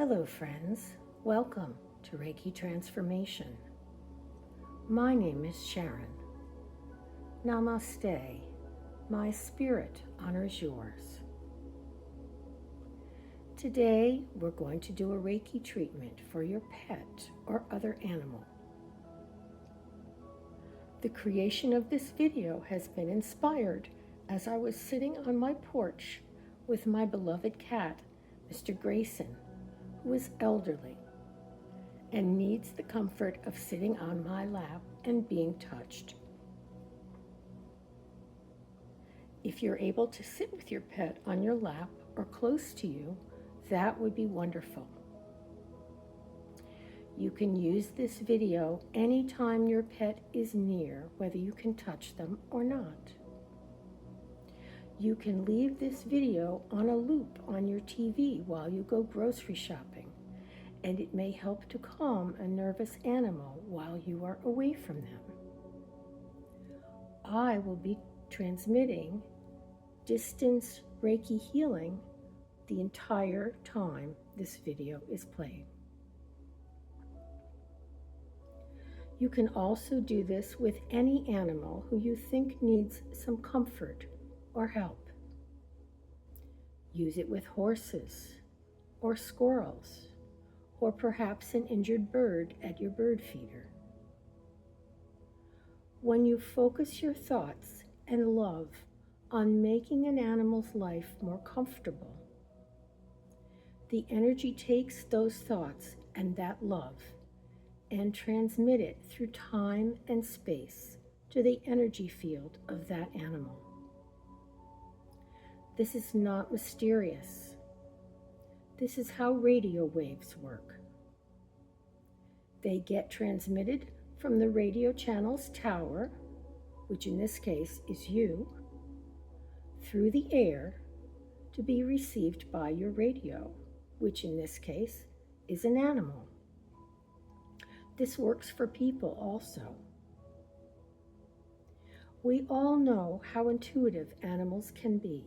Hello friends, welcome to Reiki Transformation. My name is Sharon. Namaste, my spirit honors yours. Today we're going to do a Reiki treatment for your pet or other animal. The creation of this video has been inspired as I was sitting on my porch with my beloved cat, Mr. Grayson, who is elderly and needs the comfort of sitting on my lap and being touched. If you're able to sit with your pet on your lap or close to you, that would be wonderful. You can use this video anytime your pet is near, whether you can touch them or not. You can leave this video on a loop on your TV while you go grocery shopping, and it may help to calm a nervous animal while you are away from them. I will be transmitting distance Reiki healing the entire time this video is playing. You can also do this with any animal who you think needs some comfort or help. Use it with horses or squirrels, or perhaps an injured bird at your bird feeder. When you focus your thoughts and love on making an animal's life more comfortable, the energy takes those thoughts and that love and transmit it through time and space to the energy field of that animal. This is not mysterious. This is how radio waves work. They get transmitted from the radio channel's tower, which in this case is you, through the air to be received by your radio, which in this case is an animal. This works for people also. We all know how intuitive animals can be.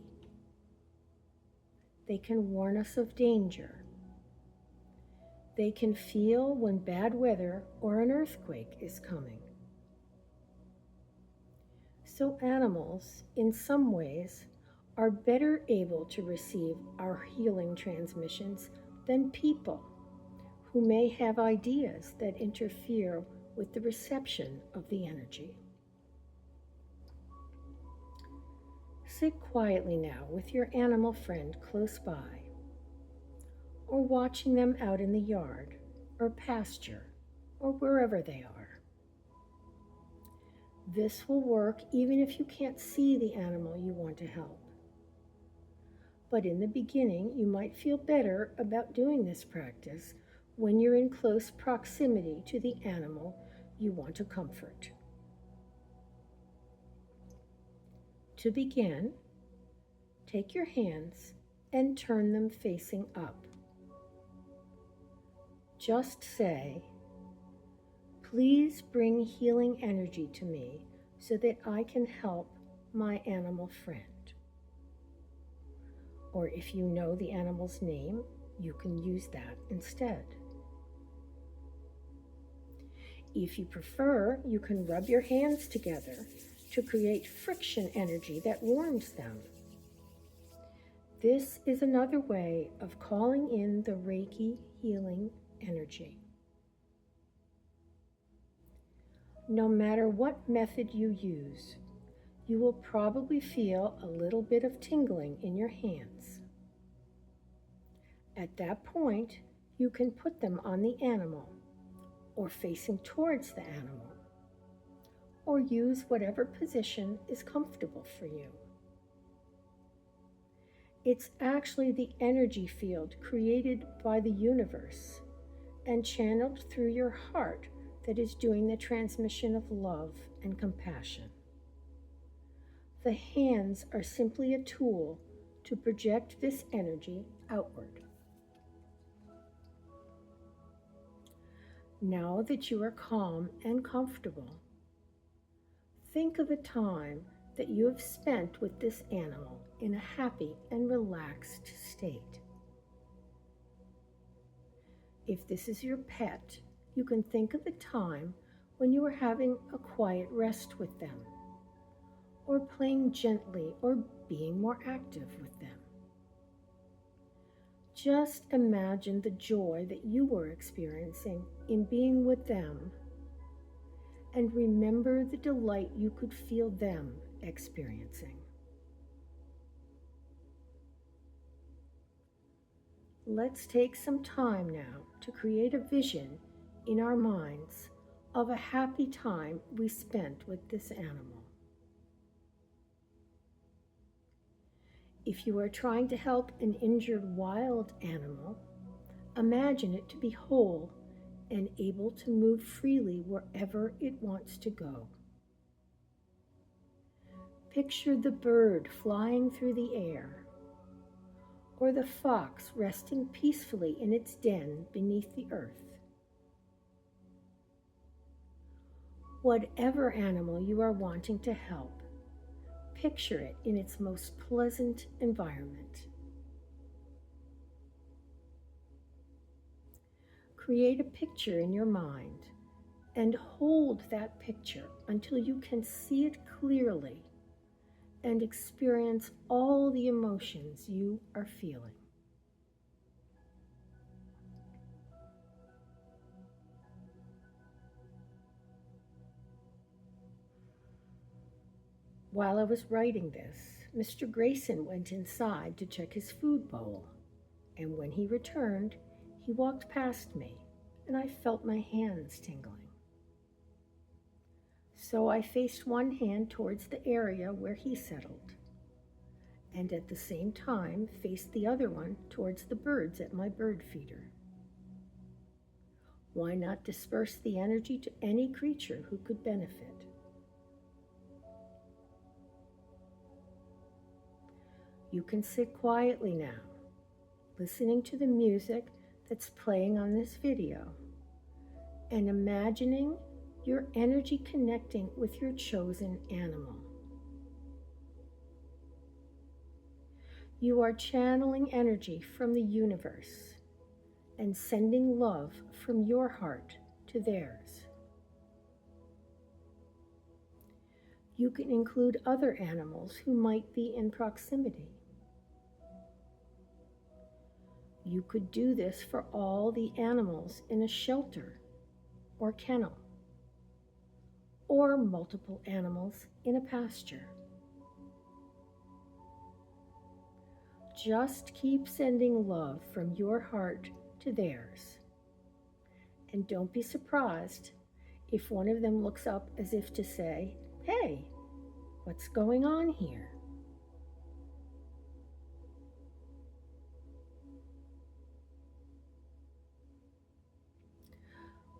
They can warn us of danger. They can feel when bad weather or an earthquake is coming. So animals, in some ways, are better able to receive our healing transmissions than people, who may have ideas that interfere with the reception of the energy. Sit quietly now with your animal friend close by, or watching them out in the yard or pasture or wherever they are. This will work even if you can't see the animal you want to help. But in the beginning, you might feel better about doing this practice when you're in close proximity to the animal you want to comfort. To begin, take your hands and turn them facing up. Just say, "Please bring healing energy to me so that I can help my animal friend." Or if you know the animal's name, you can use that instead. If you prefer, you can rub your hands together to create friction energy that warms them. This is another way of calling in the Reiki healing energy. No matter what method you use, you will probably feel a little bit of tingling in your hands. At that point, you can put them on the animal, or facing towards the animal, or use whatever position is comfortable for you. It's actually the energy field created by the universe and channeled through your heart that is doing the transmission of love and compassion. The hands are simply a tool to project this energy outward. Now that you are calm and comfortable, think of a time that you have spent with this animal in a happy and relaxed state. If this is your pet, you can think of a time when you were having a quiet rest with them, or playing gently, or being more active with them. Just imagine the joy that you were experiencing in being with them, and remember the delight you could feel them experiencing. Let's take some time now to create a vision in our minds of a happy time we spent with this animal. If you are trying to help an injured wild animal, imagine it to be whole and able to move freely wherever it wants to go. Picture the bird flying through the air, or the fox resting peacefully in its den beneath the earth. Whatever animal you are wanting to help, picture it in its most pleasant environment. Create a picture in your mind and hold that picture until you can see it clearly and experience all the emotions you are feeling. While I was writing this, Mr. Grayson went inside to check his food bowl, and when he returned, he walked past me, and I felt my hands tingling. So I faced one hand towards the area where he settled, and at the same time faced the other one towards the birds at my bird feeder. Why not disperse the energy to any creature who could benefit? You can sit quietly now, listening to the music that's playing on this video, and imagining your energy connecting with your chosen animal. You are channeling energy from the universe and sending love from your heart to theirs. You can include other animals who might be in proximity. You could do this for all the animals in a shelter or kennel, or multiple animals in a pasture. Just keep sending love from your heart to theirs. And don't be surprised if one of them looks up as if to say, "Hey, what's going on here?"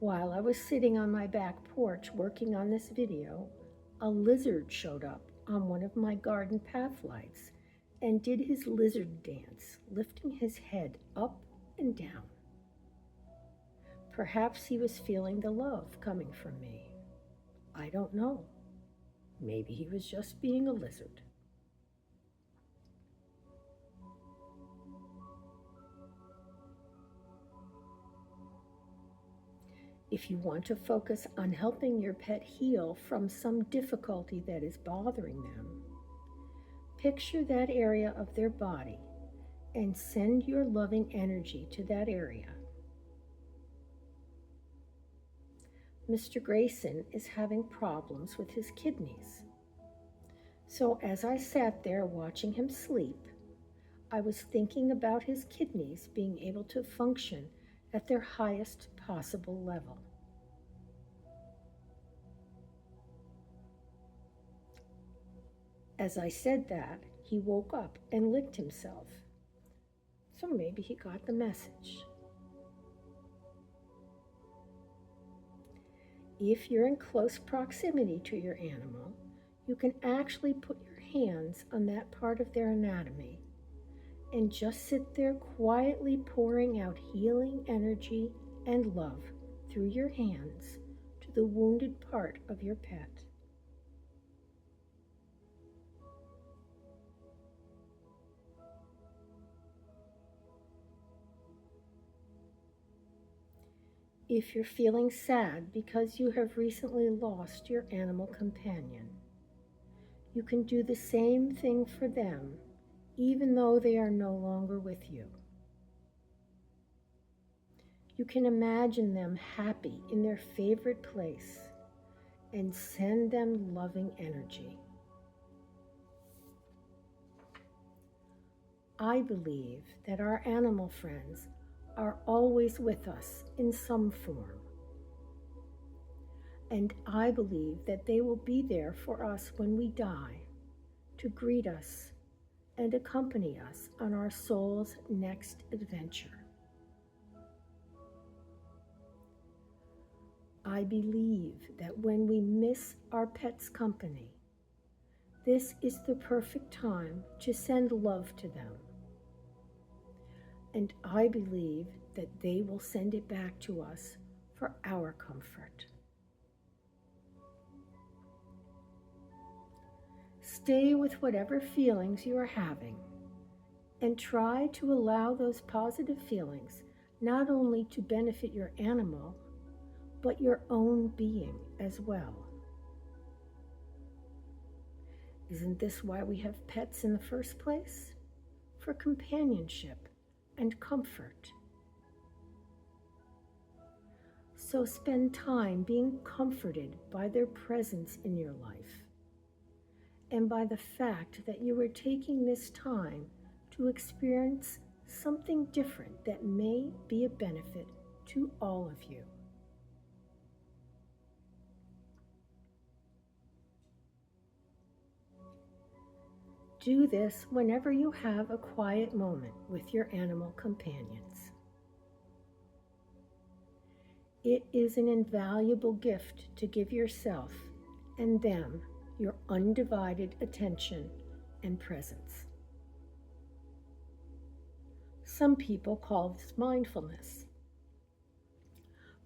While I was sitting on my back porch working on this video, a lizard showed up on one of my garden path lights and did his lizard dance, lifting his head up and down. Perhaps he was feeling the love coming from me. I don't know. Maybe he was just being a lizard. If you want to focus on helping your pet heal from some difficulty that is bothering them, picture that area of their body and send your loving energy to that area. Mr. Grayson is having problems with his kidneys. So as I sat there watching him sleep, I was thinking about his kidneys being able to function at their highest possible level. As I said that, he woke up and licked himself. So maybe he got the message. If you're in close proximity to your animal, you can actually put your hands on that part of their anatomy and just sit there quietly pouring out healing energy and love through your hands to the wounded part of your pet. If you're feeling sad because you have recently lost your animal companion, you can do the same thing for them, even though they are no longer with you. You can imagine them happy in their favorite place and send them loving energy. I believe that our animal friends are always with us in some form. And I believe that they will be there for us when we die, to greet us and accompany us on our soul's next adventure. I believe that when we miss our pet's company, this is the perfect time to send love to them. And I believe that they will send it back to us for our comfort. Stay with whatever feelings you are having and try to allow those positive feelings not only to benefit your animal, but your own being as well. Isn't this why we have pets in the first place? For companionship and comfort. So spend time being comforted by their presence in your life and by the fact that you are taking this time to experience something different that may be a benefit to all of you. Do this whenever you have a quiet moment with your animal companions. It is an invaluable gift to give yourself and them your undivided attention and presence. Some people call this mindfulness,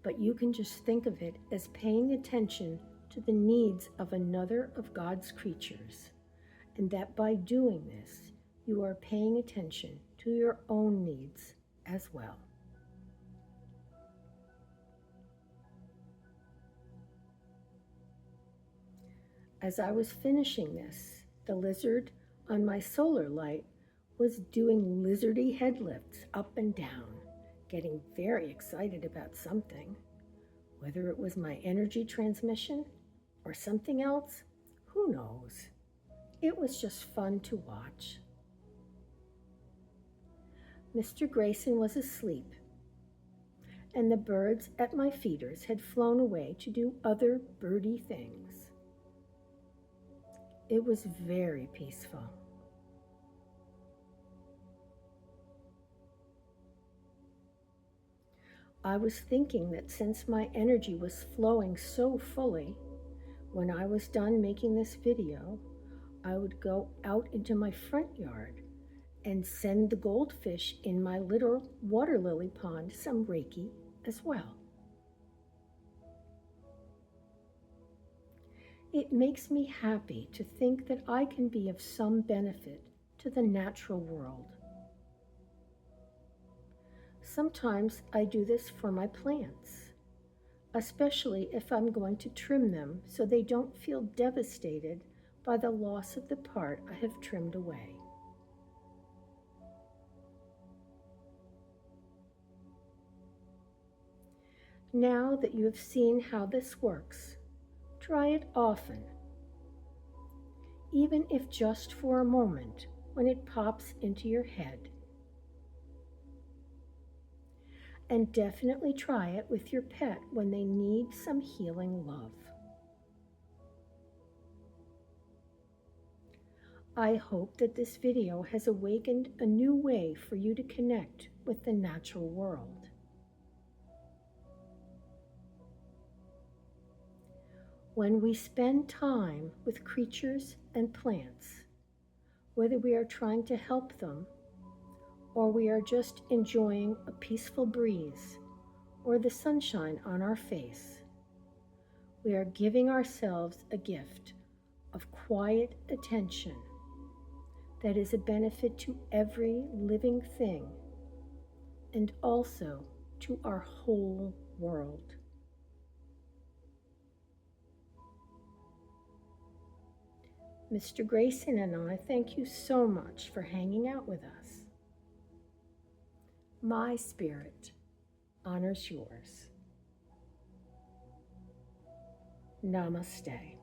but you can just think of it as paying attention to the needs of another of God's creatures, and that by doing this, you are paying attention to your own needs as well. As I was finishing this, the lizard on my solar light was doing lizardy head lifts up and down, getting very excited about something. Whether it was my energy transmission or something else, who knows? It was just fun to watch. Mr. Grayson was asleep, and the birds at my feeders had flown away to do other birdie things. It was very peaceful. I was thinking that since my energy was flowing so fully, when I was done making this video, I would go out into my front yard and send the goldfish in my little water lily pond some Reiki as well. It makes me happy to think that I can be of some benefit to the natural world. Sometimes I do this for my plants, especially if I'm going to trim them so they don't feel devastated by the loss of the part I have trimmed away. Now that you have seen how this works, try it often, even if just for a moment when it pops into your head. And definitely try it with your pet when they need some healing love. I hope that this video has awakened a new way for you to connect with the natural world. When we spend time with creatures and plants, whether we are trying to help them or we are just enjoying a peaceful breeze or the sunshine on our face, we are giving ourselves a gift of quiet attention that is a benefit to every living thing and also to our whole world. Mr. Grayson and I thank you so much for hanging out with us. My spirit honors yours. Namaste.